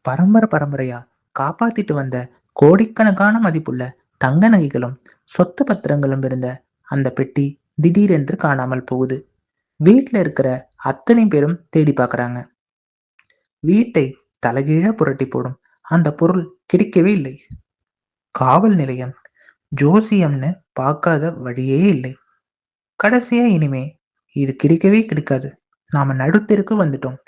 பரம்பரை பரம்பரையா காப்பாத்திட்டு வந்த கோடிக்கணக்கான மதிப்புள்ள தங்க நகைகளும் சொத்து பத்திரங்களும் இருந்த அந்த பெட்டி திடீரென்று காணாமல் போகுது. வீட்ல இருக்கிற அத்தனை பேரும் தேடி பார்க்கறாங்க. வீட்டை தலைகீழா புரட்டி போடும் அந்த பொருள் கிடைக்கவே இல்லை. காவல் நிலையம், ஜோசியம்னு பார்க்காத வழியே இல்லை. கடைசியா இனிமே இது கிடைக்கவே கிடைக்காது, நாம நடுத்தெருக்கு வந்துட்டோம்,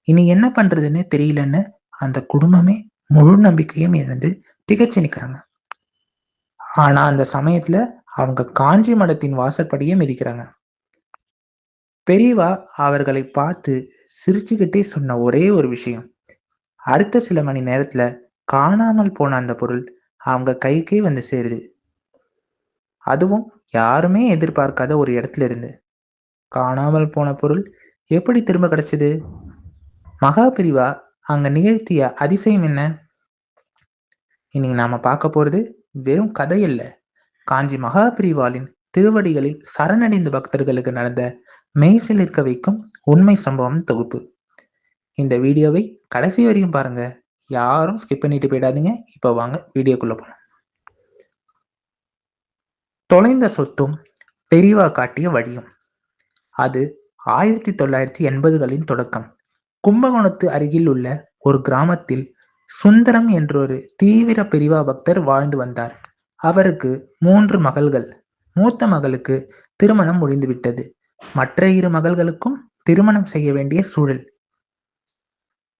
இனி என்ன பண்றதுன்னு தெரியலன்னு அந்த குடும்பமே முழு நம்பிக்கையும் இழந்து திகச்சு நிக்கிறாங்க. ஆனா அந்த சமயத்துல அவங்க காஞ்சி மடத்தின் வாசற்படியே மிதிக்கிறாங்க. பெரியவா அவர்களை பார்த்து சிரிச்சுக்கிட்டே சொன்ன ஒரே ஒரு விஷயம், அடுத்த சில மணி நேரத்துல காணாமல் போன அந்த பொருள் அவங்க கைக்கே வந்து சேருது. அதுவும் யாருமே எதிர்பார்க்காத ஒரு இடத்துல இருந்து. காணாமல் போன பொருள் எப்படி திரும்ப கிடைச்சது? மகா பிரிவா அங்க நிகழ்த்திய அதிசயம் என்ன? இன்னைக்கு நாம பார்க்க போறது வெறும் கதை இல்ல, காஞ்சி மகா பிரிவாளின் திருவடிகளில் சரணடைந்த பக்தர்களுக்கு நடந்த மெய்சிலிர்க்க வைக்கும் உண்மை சம்பவம் தொகுப்பு. இந்த வீடியோவை கடைசி வரையும் பாருங்க, யாரும் ஸ்கிப் பண்ணிட்டு போயிடாதீங்க. இப்போ வாங்க வீடியோக்குள்ள போலாம். தொலைந்த சொத்தும் பெரியவா காட்டிய வழியும். அது 1980களின் தொடக்கம். கும்பகோணத்து அருகில் உள்ள ஒரு கிராமத்தில் சுந்தரம் என்றொரு தீவிர பெரியவா பக்தர் வாழ்ந்து வந்தார். அவருக்கு 3 மகள்கள். மூத்த மகளுக்கு திருமணம் முடிந்துவிட்டது. மற்ற 2 மகள்களுக்கும் திருமணம் செய்ய வேண்டிய சூழல்.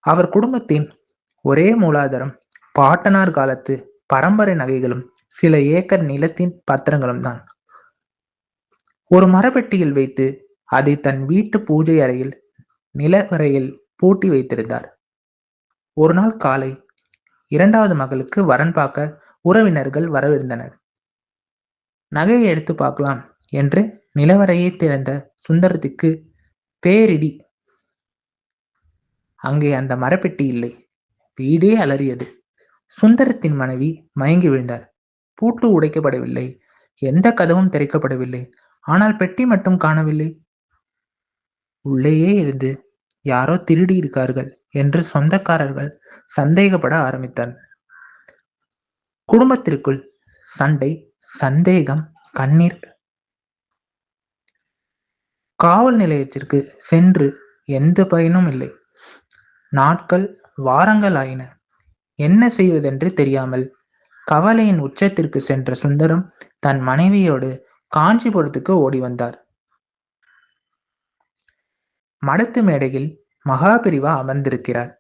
அவர் குடும்பத்தின் ஒரே மூலாதாரம் பாட்டனார் காலத்து பரம்பரை நகைகளும் சில ஏக்கர் நிலத்தின் பத்திரங்களும் தான். ஒரு மரப்பெட்டியில் வைத்து அதை தன் வீட்டு பூஜை அறையில் நிலவரையில் பூட்டி வைத்திருந்தார். ஒரு நாள் காலை 2வது மகளுக்கு வரன் பார்க்க உறவினர்கள் வரவிருந்தனர். நகையை எடுத்து பார்க்கலாம் என்று நிலவரையை திறந்த சுந்தரத்துக்கு பேரிடி. அங்கே அந்த மரப்பெட்டி இல்லை. வீடே அலறியது. சுந்தரத்தின் மனைவி மயங்கி விழுந்தார். பூட்டு உடைக்கப்படவில்லை, எந்த கதவும் திறக்கப்படவில்லை. ஆனால் பெட்டி மட்டும் காணவில்லை. உள்ளேயே இருந்து யாரோ திருடி இருக்கார்கள் என்று சொந்தக்காரர்கள் சந்தேகப்பட ஆரம்பித்தார். குடும்பத்திற்குள் சண்டை, சந்தேகம், கண்ணீர். காவல் நிலையத்திற்கு சென்று எந்த பயனும் இல்லை. நாட்கள், வாரங்கள் ஆயின. என்ன செய்வதென்று தெரியாமல் கவலையின் உச்சத்திற்கு சென்ற சுந்தரம் தன் மனைவியோடு காஞ்சிபுரத்துக்கு ஓடி வந்தார். மடத்து மேடையில் மகா பெரிவா அமர்ந்திருக்கிறார்.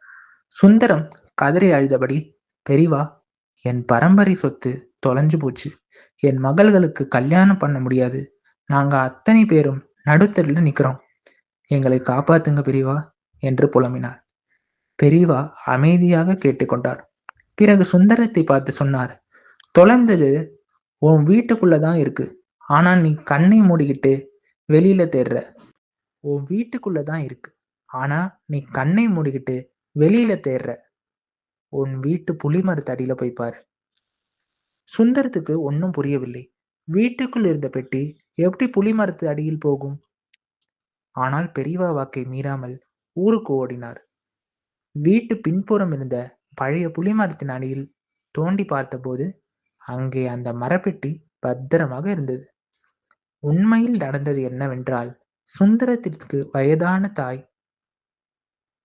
சுந்தரம் கதறி அழுதபடி, பெரிவா, என் பரம்பரை சொத்து தொலைஞ்சு போச்சு. என் மகள்களுக்கு கல்யாணம் பண்ண முடியாது. நாங்க அத்தனை பேரும் நடுத்தரில் நிக்கிறோம். எங்களை காப்பாத்துங்க பெரிவா என்று புலம்பினார். பெரியவா அமைதியாக கேட்டுக்கொண்டார். பிறகு சுந்தரத்தை பார்த்து சொன்னார், தொலைந்தது உன் வீட்டுக்குள்ளதான் இருக்கு. ஆனா நீ கண்ணை மூடிக்கிட்டு வெளியில தேடுற. உன் வீட்டுக்குள்ளதான் இருக்கு. ஆனா நீ கண்ணை மூடிக்கிட்டு வெளியில தேடுற. உன் வீட்டு புலிமரத்து அடியில போய் பாரு. சுந்தரத்துக்கு ஒன்னும் புரியவில்லை. வீட்டுக்குள் இருந்த பெட்டி எப்படி புலிமரத்து அடியில் போகும்? ஆனால் பெரியவா வாக்கை மீறாமல் ஊருக்கு ஓடினார். வீட்டு பின்புறம் இருந்த பழைய புலிமரத்தின் அடியில் தோண்டி பார்த்தபோது அங்கே அந்த மரப்பெட்டி பத்திரமாக இருந்தது. உண்மையில் நடந்தது என்னவென்றால், சுந்தரத்திற்கு வயதான தாய்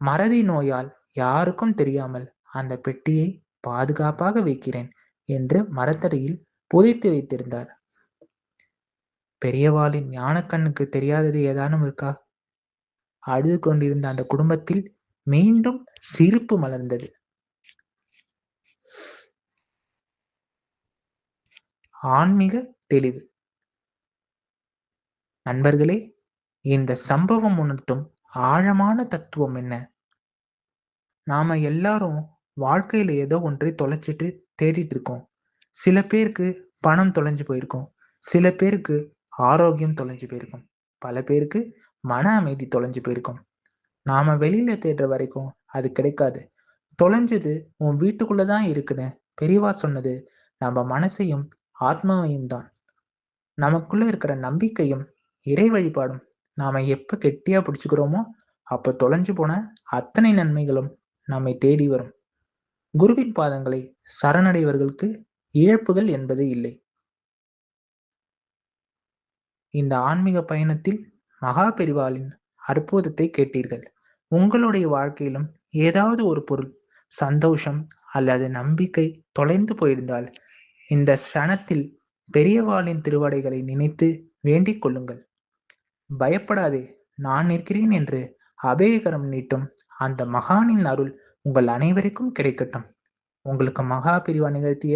மறதி நோயால் யாருக்கும் தெரியாமல் அந்த பெட்டியை பாதுகாப்பாக வைக்கிறேன் என்று மரத்தடியில் புதைத்து வைத்திருந்தார். பெரியவாளின் ஞானக்கண்ணுக்கு தெரியாதது ஏதானும் இருக்கா? அழுது கொண்டிருந்த அந்த குடும்பத்தில் மீண்டும் சிரிப்பு மலர்ந்தது. ஆன்மீக தெளிவு. நண்பர்களே, இந்த சம்பவம் உணர்த்தும் ஆழமான தத்துவம் என்ன? நாம எல்லாரும் வாழ்க்கையில ஏதோ ஒன்றை தொலைச்சிட்டு தேடிட்டு இருக்கோம். சில பேருக்கு பணம் தொலைஞ்சு போயிருக்கும், சில பேருக்கு ஆரோக்கியம் தொலைஞ்சு போயிருக்கும், பல பேருக்கு மன அமைதி தொலைஞ்சு போயிருக்கும். நாம வெளியில தேடுற வரைக்கும் அது கிடைக்காது. தொலைஞ்சது உன் வீட்டுக்குள்ளதான் இருக்குன்னு பெரியவா சொன்னது நம்ம மனசையும் ஆத்மாவையும் தான். நமக்குள்ள இருக்கிற நம்பிக்கையும் இறை வழிபாடும் நாம எப்ப கெட்டியா பிடிச்சுக்கிறோமோ அப்ப தொலைஞ்சு போன அத்தனை நன்மைகளும் நம்மை தேடி வரும். குருவின் பாதங்களை சரணடைவர்களுக்கு இழப்புகள் என்பது இல்லை. இந்த ஆன்மீக பயணத்தில் மகா பெரிவாளின் அற்புதத்தை கேட்டீர்கள். உங்களுடைய வாழ்க்கையிலும் ஏதாவது ஒரு பொருள், சந்தோஷம் அல்லது நம்பிக்கை தொலைந்து போயிருந்தால் இந்த க்ஷணத்தில் பெரியவாளின் திருவடைகளை நினைத்து வேண்டிக் கொள்ளுங்கள். பயப்படாதே, நான் இருக்கிறேன் என்று அபயகரம் நீட்டும் அந்த மகானின் அருள் உங்கள் அனைவருக்கும் கிடைக்கட்டும். உங்களுக்கு மகா பிரிவா நிகழ்த்திய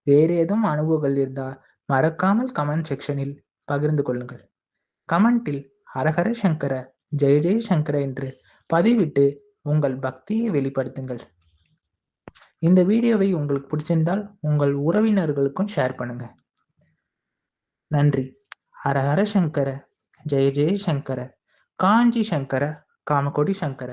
வேறு ஏதும் அனுபவங்கள் இருந்தால் மறக்காமல் கமெண்ட் செக்ஷனில் பகிர்ந்து கொள்ளுங்கள். கமெண்டில் ஹரஹர சங்கர, ஜெய ஜெய சங்கர என்று பதிவிட்டு உங்கள் பக்தியை வெளிப்படுத்துங்கள். இந்த வீடியோவை உங்களுக்கு பிடிச்சிருந்தால் உங்கள் உறவினர்களுக்கும் ஷேர் பண்ணுங்க. நன்றி. ஹரஹர சங்கர, ஜெய ஜெய சங்கர, காஞ்சி சங்கர, காமகோடி சங்கர.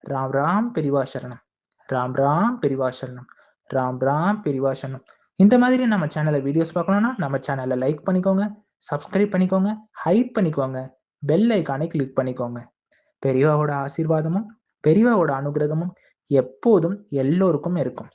ராம் ராம் பெரிவா சரணம், ராம் ராம் பெரிவா சரணம், ராம் ராம் பெரிவா சரணம். இந்த மாதிரி நம்ம சேனலை வீடியோஸ் பார்க்கணும்னா நம்ம சேனலை லைக் பண்ணிக்கோங்க, சப்ஸ்கிரைப் பண்ணிக்கோங்க, ஹைப் பண்ணிக்கோங்க, பெல் ஐக்கானை கிளிக் பண்ணிக்கோங்க. பெரியவாவோட ஆசீர்வாதமும் பெரியவாவோட அனுகிரகமும் எப்போதும் எல்லோருக்கும் இருக்கும்.